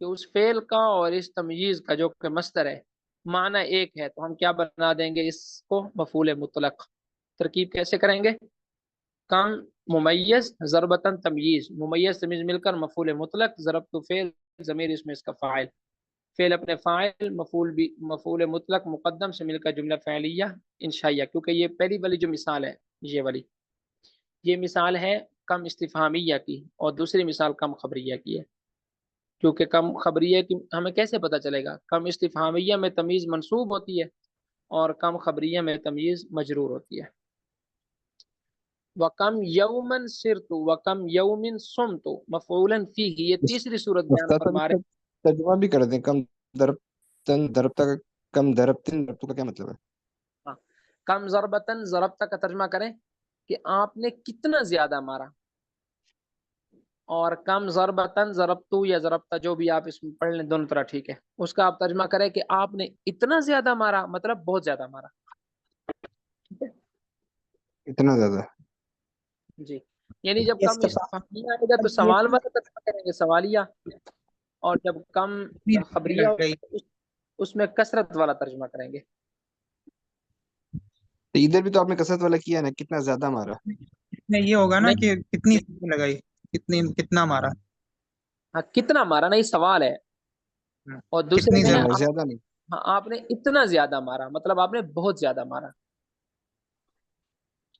کہ اس فعل کا اور اس تمییز کا جو کہ مصدر ہے معنی ایک ہے، تو ہم کیا بنا دیں گے اس کو مفعول مطلق۔ ترکیب کیسے کریں گے؟ کم ممیز ضربتاً تمییز، ممیز تمیز مل کر مفعول مطلق، ضربت فعل ضمیر اس میں اس کا فاعل، فعل اپنے فاعل، مفعول بھی مفعول مطلق مقدم سے مل کر جملہ فعلیہ انشائیہ، کیونکہ یہ پہلی والی جو مثال ہے یہ والی، یہ مثال ہے کم استفہامیہ کی، اور دوسری مثال کم خبریہ کی ہے۔ کیونکہ کم خبریہ کی ہمیں کیسے پتہ چلے گا؟ کم استفہامیہ میں تمیز منصوب ہوتی ہے اور کم خبریہ میں تمیز مجرور ہوتی ہے۔ وَكَمْ يَوْمًا سِرْتُ وَكَمْ يَوْمٍ صُمْتُ مفعولاً فیہ، یہ تیسری صورت بیان استاد صاحب اس فرما کا رہے ترجمہ بھی کر دیں، کم دربتن دربتا کا، کم دربتن دربتو کا کیا مطلب ہے؟ ہیں۔ کم ضربتاً ضربتا کا ترجمہ کریں کہ آپ نے کتنا زیادہ مارا، اور کم ضربتاً ضربتو یا ضربتا جو بھی آپ اس میں پڑھ لیں دونوں طرح ٹھیک ہے، اس کا آپ ترجمہ کریں کہ آپ نے اتنا زیادہ مارا، مطلب بہت زیادہ مارا۔ ٹھیک ہے اتنا زیادہ؟ جی، یعنی جب یہ کم استفہامیہ آئے گا تو یہ سوال والا ترجمہ کریں گے سوالیہ، اور جب کم خبریہ لگ ہوگا گئی تو اس میں کثرت والا ترجمہ کریں گے۔ تو ادھر بھی تو آپ نے کثرت والا کیا نا، کتنا زیادہ مارا؟ میں یہ ہوگا نا نہیں، کہ کتنی لگائی، کتنا مارا، ہاں کتنا مارا نہیں سوال ہے، اور دوسرے کتنی میں ہے ضرب، زیادہ نہیں؟ ہاں آپ نے اتنا زیادہ مارا، مطلب آپ نے بہت زیادہ مارا۔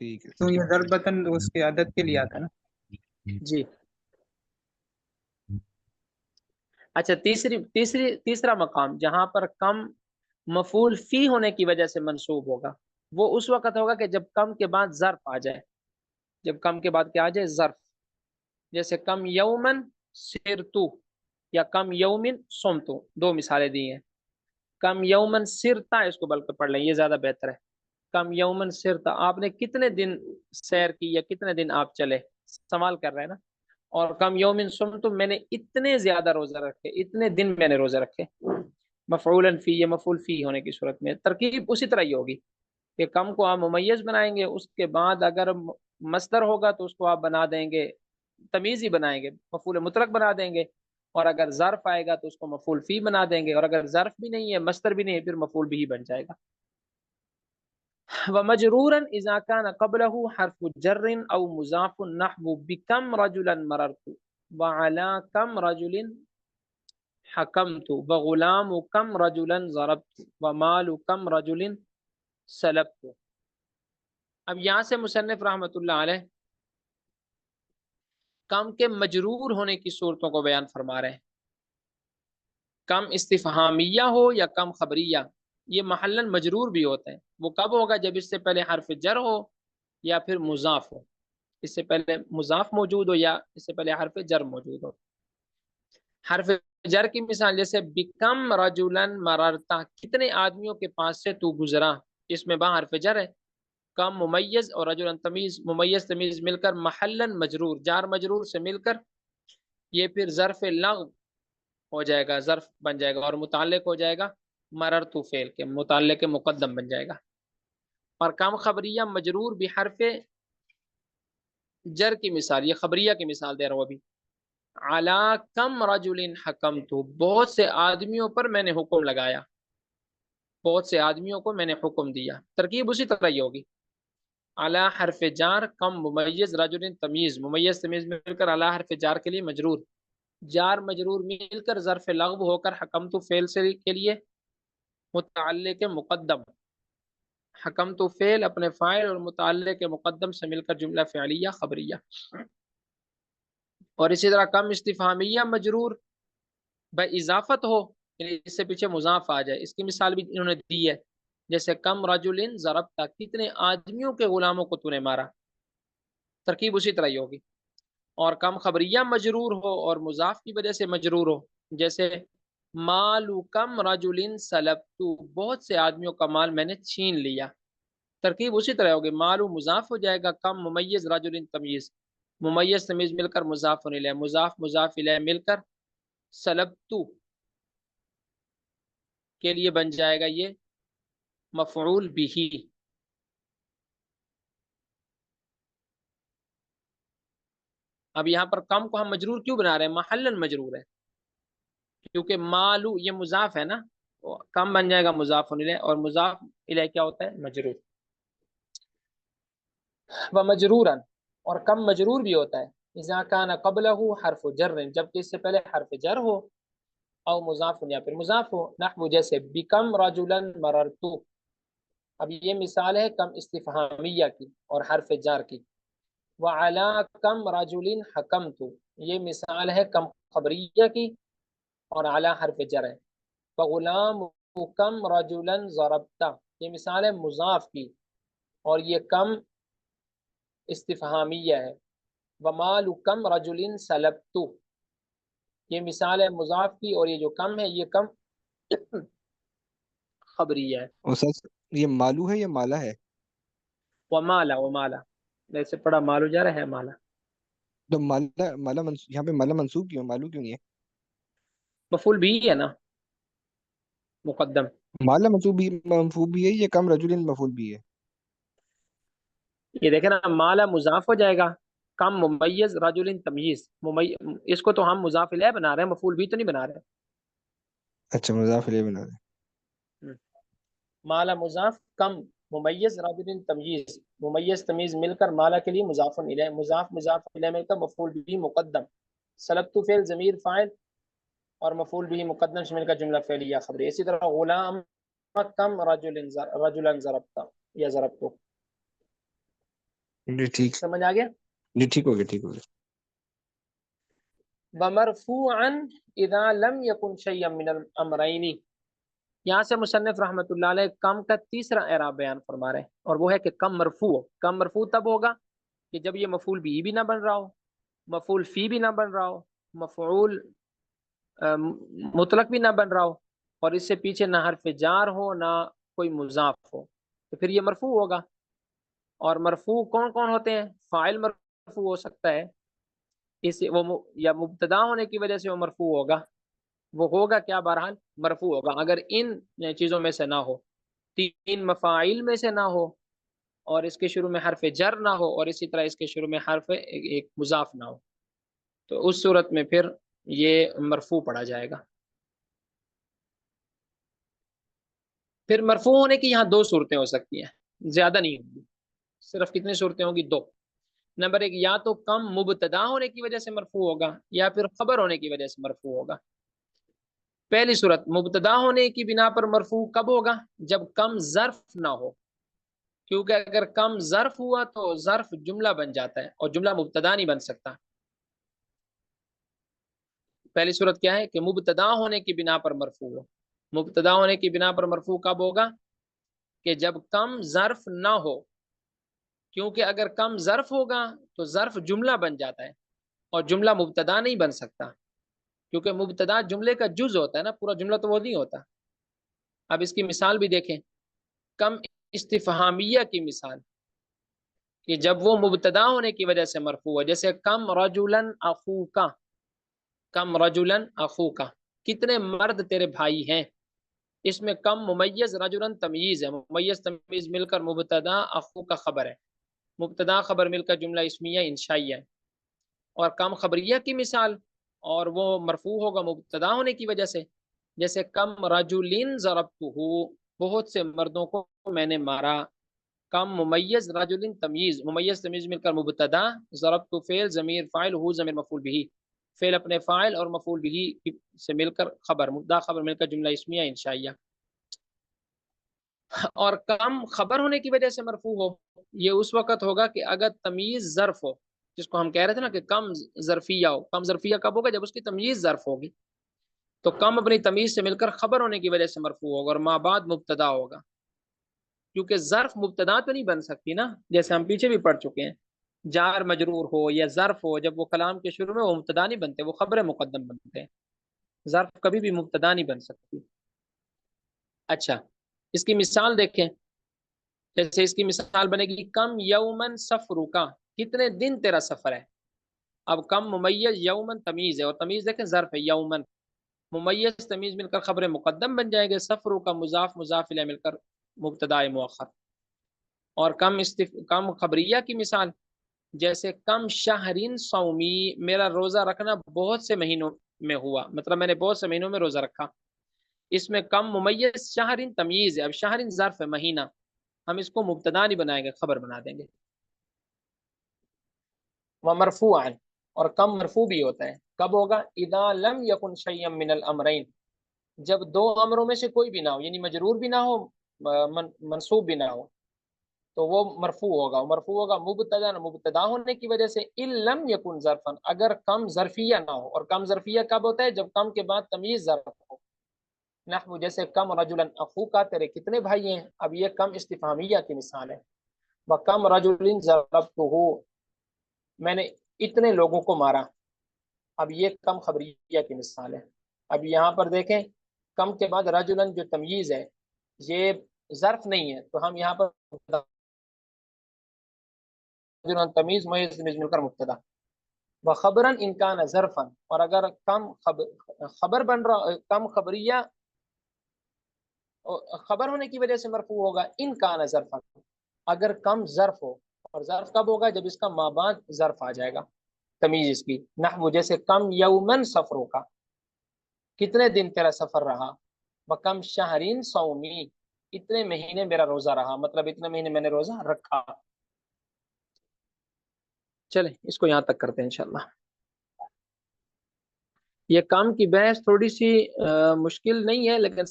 ٹھیک ہے۔ تو یہ ضربتاً اس کی عادت کے لیے آتا نا۔ جی اچھا، تیسرا مقام جہاں پر کم مفعول فی ہونے کی وجہ سے منصوب ہوگا، وہ اس وقت ہوگا کہ جب کم کے بعد ظرف آ جائے، جب کم کے بعد کیا آ جائے؟ ظرف، جیسے کم یومن سرتو یا کم یومن سمتو، دو مثالیں دی ہیں۔ کم یومن سرتا، اس کو بلکہ پڑھ لیں یہ زیادہ بہتر ہے۔ کم یومن سرتا، آپ نے کتنے دن سیر کی یا کتنے دن آپ چلے، سوال کر رہے ہیں نا۔ اور کم یومن سمتو، میں نے اتنے زیادہ روزہ رکھے، اتنے دن میں نے روزے رکھے۔ مفعولاً فی، یہ مفعول فی ہونے کی صورت میں ترکیب اسی طرح ہی ہوگی کہ کم کو آپ ممیز بنائیں گے، اس کے بعد اگر مصدر ہوگا تو اس کو آپ بنا دیں گے تمیز ہی بنائیں گے، مفعول مطلق بنا دیں گے، اور اگر ظرف آئے گا تو اس کو مفعول فی بنا دیں گے، اور اگر ظرف بھی نہیں ہے مصدر بھی نہیں ہے پھر مفعول بھی بن جائے گا۔ ومجرورا اذا كان قبله حرف جر او مضاف نحو بكم رجلا مررت وعلى كم رجل حكمت وغلام كم رجلا ضربت ومال كم رجل سلبت۔ اب یہاں سے مصنف رحمۃ اللہ علیہ کم کے مجرور ہونے کی صورتوں کو بیان فرما رہے ہیں، کم استفہامیہ ہو یا کم خبریہ، یہ محلاً مجرور بھی ہوتے ہیں۔ وہ کب ہوگا؟ جب اس سے پہلے حرف جر ہو یا پھر مضاف ہو، اس سے پہلے مضاف موجود ہو یا اس سے پہلے حرف جر موجود ہو۔ حرف جر کی مثال جیسے بکم رجلن مررتا، کتنے آدمیوں کے پاس سے تو گزرا، اس میں با حرف جر ہے۔ کم ممیز اور رجل تمیز، ممیز تمیز مل کر محلاً مجرور، جار مجرور سے مل کر یہ پھر ظرف لغو ہو جائے گا، ظرف بن جائے گا، اور متعلق ہو جائے گا مررتو فعل کے، متعلق کے مقدم بن جائے گا۔ اور کم خبریہ مجرور بھی حرف جر کی مثال، یہ خبریہ کی مثال دے رہا ہوں ابھی۔ علی کم رجل حکمت، بہت سے آدمیوں پر میں نے حکم لگایا، بہت سے آدمیوں کو میں نے حکم دیا۔ ترکیب اسی طرح ہی ہوگی۔ علی حرف جار، کم ممیز رجل تمیز، ممیز تمیز مل کر علی حرف جار کے لیے مجرور، جار مجرور مل کر ظرف لغو ہو کر حکمت فعل سے کے لیے متعلق مقدم، حکمت فعل اپنے فاعل اور متعلق مقدم سے مل کر جملہ فعلیہ خبریہ۔ اور اسی طرح کم استفہامیہ مجرور باضافت ہو، یعنی اس سے پیچھے مضاف آ جائے، اس کی مثال بھی انہوں نے دی ہے، جیسے کم رجل ضربتا، کتنے آدمیوں کے غلاموں کو تو نے مارا۔ ترکیب اسی طرح ہی ہوگی۔ اور کم خبریہ مجرور ہو اور مضاف کی وجہ سے مجرور ہو، جیسے مالو کم رجل سلبت، بہت سے آدمیوں کا مال میں نے چھین لیا۔ ترکیب اسی طرح ہوگی، مالو مضاف ہو جائے گا، کم ممیز رجل تمیز، ممیز تمیز مل کر مضاف الیہ، مضاف مضاف الیہ مل کر سلبتو کے لیے بن جائے گا یہ مفعول بھی۔ اب یہاں پر کم کو ہم مجرور کیوں بنا رہے ہیں؟ محلاً مجرور ہے، کیونکہ مالو یہ مضاف ہے نا، کم بن جائے گا مضاف الیہ، اور مضاف الیہ کیا ہوتا ہے؟ مجرور. ومجرورا، اور کم مجرور بھی ہوتا ہے اذا کان قبلہ حرف جر، جبکہ اس سے پہلے حرف جر ہو، او مضاف یا پھر مضاف ہو. نحو جیسے بکم رجلا مررتو، اب یہ مثال ہے کم استفہامیہ کی اور حرف جار کی. وعلا کم رجل حکمت، یہ مثال ہے کم خبریہ کی اور علی حرف جر ہے. فغلام کم رجلا ضربت، یہ مثال ہے مضاف کی اور یہ کم استفہامیہ ہے. ومال کم رجل سلبت، یہ مثال ہے مضاف کی اور یہ جو کم ہے یہ کم خبریہ ہے. استاد یہ مالو ہے یا مالا ہے؟ ومالا، ومالا جیسے پڑھا مالو جا رہا ہے مالا. تو یہاں پہ مالا منصوب کیوں، مالو کیوں نہیں ہے؟ مفعول بھی ہے نا مقدم. مالا منصوب بھی ہے، یہ کم رجولین مفعول بھی ہے. یہ دیکھیں نا، مالا مضاف ہو جائے گا، کم ممیز رجل تمیز، اس کو تو ہم مضاف الیہ بنا رہے ہیں، مفعول بھی تو نہیں بنا رہے. اچھا مضاف الیہ بنا دیں. مالا مضاف، کم ممیز رجل تمیز، ممیز تمیز مل کر مالا کے لیے مضاف الیہ، مضاف الیہ مل کر مفعول بھی مقدم. سلبت فعل ضمیر فاعل اور مفعول بھی مقدم شامل کا جملہ فعلیہ خبری. اسی طرح غلام کم رجلا ضربتا یا ضربتو. جی ٹھیک، سمجھ آ گیا؟ جی ٹھیک ہو گیا، ٹھیک ہو گیا. ومرفوعا اذا لم يكن شيئا من الامرين، یہاں سے مصنف رحمۃ اللہ علیہ کم کا تیسرا اعراب بیان فرما رہے ہیں، اور وہ ہے کہ کم مرفوع. کم مرفوع تب ہوگا کہ جب یہ مفعول بھی نہ بن رہا ہو، مفعول فی بھی نہ بن رہا ہو، مفعول مطلق بھی نہ بن رہا ہو، اور اس سے پیچھے نہ حرف جار ہو نہ کوئی مضاف ہو، تو پھر یہ مرفوع ہوگا. اور مرفوع کون کون ہوتے ہیں؟ فاعل مرفوع ہو سکتا ہے، اس وہ یا مبتدا ہونے کی وجہ سے وہ مرفوع ہوگا. وہ ہوگا کیا؟ بہرحال مرفوع ہوگا اگر ان چیزوں میں سے نہ ہو، تین مفاعیل میں سے نہ ہو، اور اس کے شروع میں حرف جر نہ ہو، اور اسی طرح اس کے شروع میں حرف ایک مضاف نہ ہو، تو اس صورت میں پھر یہ مرفوع پڑھا جائے گا. پھر مرفوع ہونے کی یہاں دو صورتیں ہو سکتی ہیں، زیادہ نہیں ہوں گی. صرف کتنی صورتیں ہوں گی؟ دو. نمبر ایک، یا تو کم مبتدا ہونے کی وجہ سے مرفوع ہوگا، یا پھر خبر ہونے کی وجہ سے مرفوع ہوگا. پہلی صورت، مبتدا ہونے کی بنا پر مرفوع کب ہوگا؟ جب کم ظرف نہ ہو، کیونکہ اگر کم ظرف ہوا تو ظرف جملہ بن جاتا ہے اور جملہ مبتدا نہیں بن سکتا. پہلی صورت کیا ہے کہ مبتدا ہونے کی بنا پر مرفوع ہو. مبتدا ہونے کی بنا پر مرفوع کب ہوگا؟ کہ جب کم ظرف نہ ہو، کیونکہ اگر کم ظرف ہوگا تو ظرف جملہ بن جاتا ہے اور جملہ مبتدا نہیں بن سکتا، کیونکہ مبتدا جملے کا جز ہوتا ہے نا، پورا جملہ تو وہ نہیں ہوتا. اب اس کی مثال بھی دیکھیں، کم استفہامیہ کی مثال، کہ جب وہ مبتدا ہونے کی وجہ سے مرفوع ہے، جیسے کم رجلا اخوکا، کم رجلا اخوکا، کتنے مرد تیرے بھائی ہیں. اس میں کم ممیز رجلا تمییز ہے، ممیز تمییز مل کر مبتدا اخوکا خبر ہے، مبتدا خبر مل کر جملہ اسمیہ انشائیہ ہے. اور کم خبریہ کی مثال، اور وہ مرفوع ہوگا مبتدا ہونے کی وجہ سے، جیسے کم رجلین ضربتہ، بہت سے مردوں کو میں نے مارا. کم ممیز رجل تمیز، ممیز تمیز مل کر مبتدا، ضربت فعل ضمیر فاعل، ہو ضمیر مفعول بھی، فعل اپنے فاعل اور مفعول بھی سے مل کر خبر، مبتدا خبر مل کر جملہ اسمیہ انشائیہ. اور کم خبر ہونے کی وجہ سے مرفوع ہو، یہ اس وقت ہوگا کہ اگر تمیز ظرف ہو، جس کو ہم کہہ رہے تھے نا کہ کم ظرفیہ ہو. کم ظرفیہ کب ہوگا؟ جب اس کی تمیز ظرف ہوگی. تو کم اپنی تمیز سے مل کر خبر ہونے کی وجہ سے مرفوع ہوگا، اور ما بعد مبتدا ہوگا، کیونکہ ظرف مبتدا تو نہیں بن سکتی نا، جیسے ہم پیچھے بھی پڑھ چکے ہیں. جار مجرور ہو یا ظرف ہو، جب وہ کلام کے شروع میں، وہ مبتدا نہیں بنتے، وہ خبر مقدم بنتے ہیں. ظرف کبھی بھی مبتدا نہیں بن سکتی. اچھا، اس کی مثال دیکھیں، جیسے اس کی مثال بنے گی کم یومن سفرو کا، کتنے دن تیرا سفر ہے. اب کم ممیز یومن تمیز ہے، اور تمیز دیکھیں ظرف ہے یومن، ممیز تمیز مل کر خبر مقدم بن جائے گا، سفرو کا مضاف مضاف الیہ مل کر مبتدا مؤخر. اور کم خبریہ کی مثال، جیسے کم شہرین صومی، میرا روزہ رکھنا بہت سے مہینوں میں ہوا، مطلب میں نے بہت سے مہینوں میں روزہ رکھا. اس میں کم ممیز شہرین تمیز ہے. اب شہرین ظرف ہے، مہینہ، ہم اس کو مبتدا نہیں بنائیں گے، خبر بنا دیں گے. ومرفوعا، اور کم مرفوع بھی ہوتا ہے. کب ہوگا؟ اذا لم یکن شیئا من الامرین، جب دو امروں میں سے کوئی بھی نہ ہو، یعنی مجرور بھی نہ ہو، منصوب بھی نہ ہو، تو وہ مرفوع ہوگا. مرفوع ہوگا مبتدا، مبتدا ہونے کی وجہ سے. ان لم یکن ظرفا، اگر کم ظرفیہ نہ ہو. اور کم ظرفیہ کب ہوتا ہے؟ جب کم کے بعد تمیز ظرف ہو. نحو جیسے کم رجلا اخوکا، تیرے کتنے بھائی ہیں. اب یہ کم استفہامیہ کی مثال ہے. وکم رجل ضربتہ، میں نے اتنے لوگوں کو مارا. اب یہ کم خبریہ کی مثال ہے. اب یہاں پر دیکھیں کم کے بعد رجلن جو تمییز ہے یہ ظرف نہیں ہے، تو ہم یہاں پر رجلن تمیز میز مل کر مبتدا. وخبرن ان کان ظرفا، اور اگر کم خبر بن رہا، کم خبریہ خبر ہونے کی وجہ سے مرفوع ہوگا. ان کان ظرفا، اگر کم ظرف ہو. اور ظرف کب ہوگا؟ جب اس کا ما بعد ظرف آ جائے گا، تمیز اس کی. نحو جیسے کم یومن سفروں کا، کتنے دن تیرا سفر رہا. وکم شہرین صومی، اتنے مہینے میرا روزہ رہا، مطلب اتنے مہینے میں نے روزہ رکھا. چلیں اس کو یہاں تک کرتے ہیں انشاءاللہ. یہ کام کی بحث تھوڑی سی مشکل نہیں ہے، لیکن